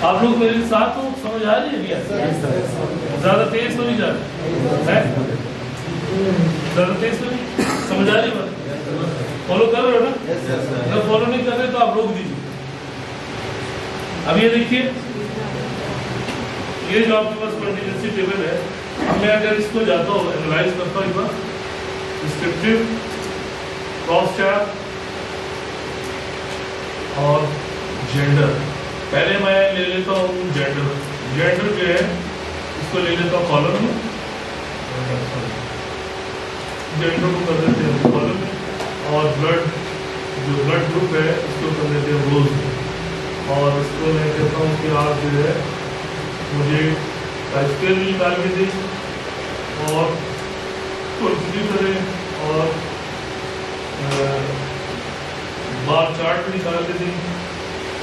آپ لوگ میرے ساتھ ہو؟ سمجھ آ رہی ہے؟ زیادہ تیز تو نہیں جا رہے؟ زیادہ تیز تو نہیں؟ سمجھ آ رہی ہے؟ فالو کر رہے ہو نا؟ اگر فالو نہیں کر رہے تو آپ روک دیجیے. اب یہ دیکھیے، یہ جو آپ کے پاس کنٹینیوسٹی ٹیبل ہے، اب میں اگر اس کو جاتا ہوں اینالائز کرتا ہوں ایک بار، ڈسکرپٹیو، کراس چیک اور جینڈر. پہلے میں لے لیتا ہوں جینڈر. جینڈر جو ہے اس کو لے لیتا ہوں کالم میں، جینڈر کو کر دیتے ہیں کالم میں، اور بلڈ جو بلڈ گروپ ہے اس کو کر دیتے ہیں روز میں. اور اس کو میں کہتا ہوں کہ آپ جو ہے مجھے اسکیل بھی نکال کے دیں اور کنٹینیو کریں اور بار چارٹ بھی نکال کے دیں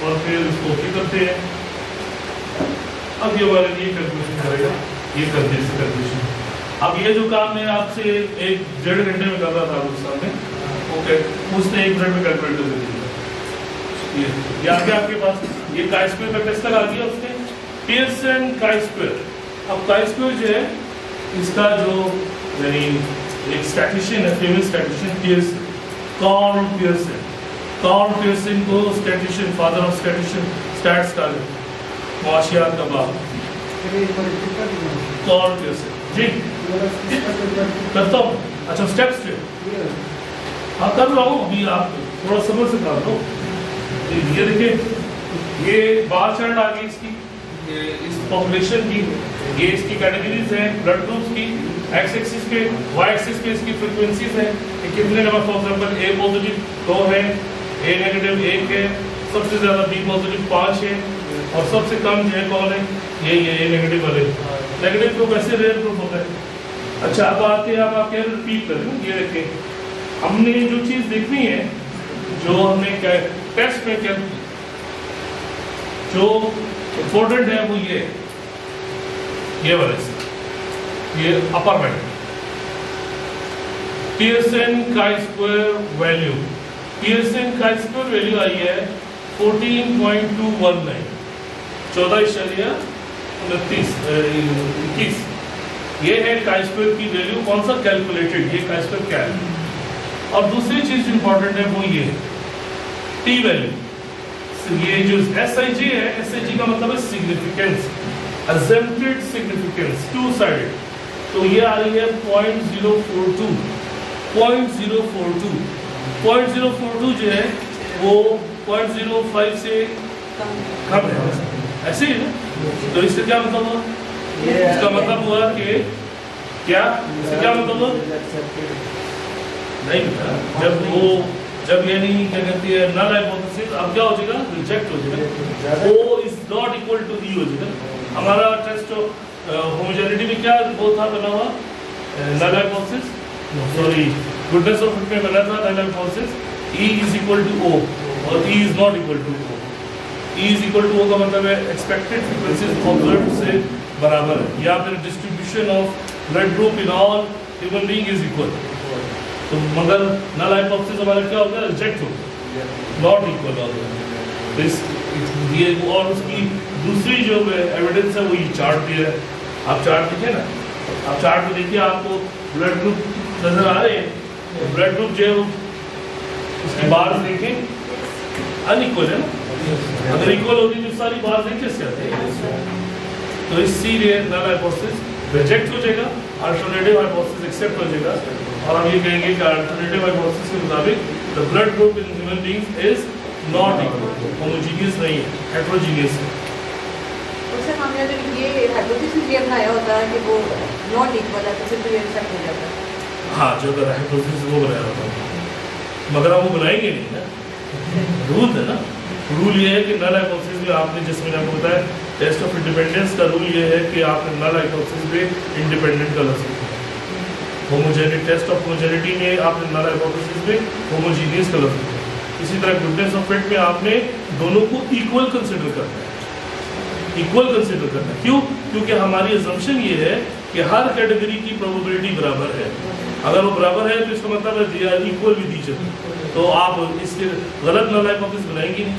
اور پھر اس کو اوکے کرتے ہیں. اب یہ ہمارے لیے کیلکولیشن کرے گا، یہ کر دیں سے کیلکولیشن. اب یہ جو کام میں آپ سے 1.5 گھنٹے میں کر رہا تھا آپ کے سامنے، اوکے اس نے 1 منٹ میں کیلکولیٹ کر دیا. یہ آ گیا آپ کے پاس، یہ کائی اسکوئر کا ٹیسٹ لگا دیا اس نے، پیئرسن کائی اسکوئر. اب کائی اسکوئر جو ہے اس کا جو یعنی ایک اسٹیٹیشین ہے، famous statistician Pearson, Karl Pearson. Karl Pearson کو statistician, father of statistician, stats کا معاشیات کا باپ کارل پیئرسن. جی کرتا ہوں. اچھا اسٹیپس جو ہاں کر رہا ہوں، ابھی آپ تھوڑا صبر سے کر دو. یہ دیکھیں، یہ بار چارٹ آ گئی اس کی، اس پاپولیشن کی، یہ اس کی کیٹیگریز ہیں بلڈ گروپس کی. ایکس ایکسس پہ، وائی ایکسس پہ اس کی فریکوینسیز ہیں کہ کتنے number. For example a positive 2 ہے، اے نیگیٹو 1 ہے، سب سے زیادہ بی پازیٹیو 5 ہے، اور سب سے کم جو ہے کون ہے؟ یہ اے نیگیٹو والے. نیگیٹو گروپ ایسے ریئر گروپ ہوتا ہے. اچھا اب آتے ہیں، اب آپ کہہ ریپیٹ کریں. یہ دیکھیں، ہم نے جو چیز دیکھنی ہے، جو ہم نے ٹیسٹ میں کیا جو امپورٹنٹ ہے وہ یہ والا، یہ upper band Pearson chi square value. Pearson chi square value آئی ہے 14.219، 14.29. یہ ہے کائی اسکوئر کی ویلیو. کون سا کیلکولیٹڈ، یہ کائی اسکوئر کیا ہے. اور دوسری چیز جو امپورٹنٹ ہے وہ یہ ٹی ویلیو. یہ جو ایس آئی جی ہے، ایس آئی جی کا مطلب ہے significance, assumpted significance two side. تو یہ آ رہی ہے 0.042. 0.042 جو ہے وہ 0.05 سے کم ہے، ایسے ہی نا. تو اس سے کیا مطلب ہوا؟ اس کا مطلب ہوا کہ کیا، اس سے کیا مطلب ہوا؟ نہیں جب یعنی کیا کہتی ہے نل ہائپوتھیسس، اب کیا ہو جائے گا؟ ریجیکٹ ہو جائے گا. O is not equal to E ہو جائے گا. ہمارا ٹیسٹ ہوموجینٹی میں کیا وہ تھا بنا ہوا؟ Null hypothesis, sorry goodness of fit میں بنا تھا null hypothesis E is equal to O اور E is not equal to O. E is equal to O کا مطلب ہے ایکسپیکٹڈ فریکوینسیز آبزروڈ سے برابر ہے، یا پھر distribution of blood group in all human being is equal. تو مگر نل ہائپوتھیسس ہمارا کیا ہوگا؟ ریجیکٹ ہوگا، ناٹ ایکول ہوگا. یہ اور اس کی دوسری جو ایویڈنس ہے وہ یہ چارٹ بھی ہے. آپ چارٹ دیکھیں نا، آپ چارٹ میں دیکھیے، آپ کو بلڈ گروپ نظر آ رہے ہیں. بلڈ گروپ جو ہے اس کی بار دیکھیں ان ایکول ہے نا. اگر ایکول ہوتی تو ساری بار دیکھ کیسے آتے ہیں؟ تو اسی لیے نل ہائپوتھیسس ریجیکٹ ہو جائے گا، الٹرنیٹیو ہائپوتھیسس ایکسیپٹ ہو جائے گا. اور ہم یہ کہیں گے کہ الٹرنیٹیو ہائپوتھیسس کے مطابق the blood group in human beings is not equal, homogeneous نہیں ہے، heterogeneous ہے. اس سے ہم نے یہ ہائپوتھیسس یہ بنایا ہوتا ہے کہ وہ ناٹ ایکول ہے تو پھر یہ ایکسیپٹ ہو جاتا ہے. ہاں جو اگر ہائپوتھیسس وہ بنایا ہوتا ہے، مگر ہم وہ بنائیں گے نہیں نا. رول ہے نا، رول یہ ہے کہ نل ہائپوتھیسس بھی آپ نے، جس میں نے آپ کو بتایا ٹیسٹ آف انڈیپینڈنس کا رول یہ ہے کہ آپ نے نل ہائپوتھیسس پہ انڈیپینڈنٹ کا لفظ لکھا. ہوموجینٹی ٹیسٹ آف ہوموجینٹی میں آپ نے نل ہائپوتھیسس میں ہوموجینیس کا لفظ لکھا. اسی طرح گڈنس آف فٹ میں آپ نے دونوں کو ایکول کنسیڈر کرنا ہے. ایکول کنسیڈر کرنا ہے کیوں؟ کیونکہ ہماری اسمپشن یہ ہے کہ ہر کیٹیگری کی پروبیبلٹی برابر ہے. اگر وہ برابر ہے تو اس کا مطلب ہے ایکول بھی دی جاتی. تو آپ اس کے غلط نل ہائپوتھیسس بنائیں گے نہیں.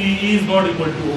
E is not equal to O,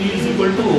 E is equal to O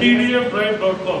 pdfdrive.com,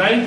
9th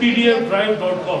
pdfdrive.com,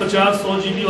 50-100 GB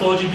100 GB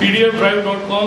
pdfdrive.com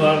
12